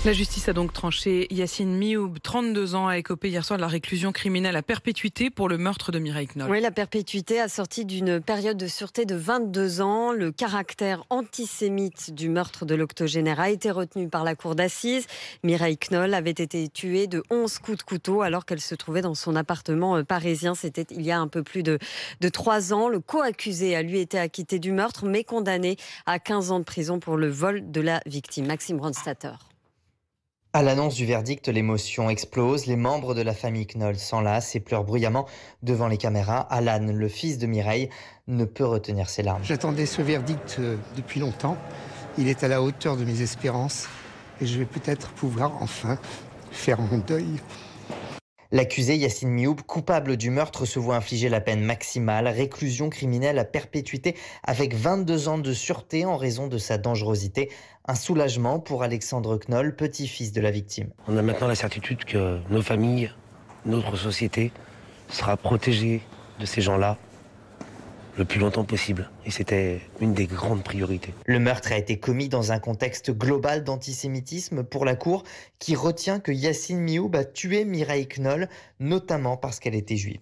La justice a donc tranché. Yacine Mioub, 32 ans, a écopé hier soir de la réclusion criminelle à perpétuité pour le meurtre de Mireille Knoll. Oui, la perpétuité assortie d'une période de sûreté de 22 ans. Le caractère antisémite du meurtre de l'octogénaire a été retenu par la cour d'assises. Mireille Knoll avait été tuée de 11 coups de couteau alors qu'elle se trouvait dans son appartement parisien. C'était il y a un peu plus de 3 ans. Le co-accusé a lui été acquitté du meurtre mais condamné à 15 ans de prison pour le vol de la victime. Maxime Ronstatter. À l'annonce du verdict, l'émotion explose. Les membres de la famille Knoll s'enlacent et pleurent bruyamment devant les caméras. Alan, le fils de Mireille, ne peut retenir ses larmes. J'attendais ce verdict depuis longtemps. Il est à la hauteur de mes espérances et je vais peut-être pouvoir enfin faire mon deuil. L'accusé Yacine Mioub, coupable du meurtre, se voit infliger la peine maximale, réclusion criminelle à perpétuité avec 22 ans de sûreté en raison de sa dangerosité. Un soulagement pour Alexandre Knoll, petit-fils de la victime. On a maintenant la certitude que nos familles, notre société sera protégée de ces gens-là le plus longtemps possible. Et c'était une des grandes priorités. Le meurtre a été commis dans un contexte global d'antisémitisme pour la Cour, qui retient que Yacine Mioub a tué Mireille Knoll, notamment parce qu'elle était juive.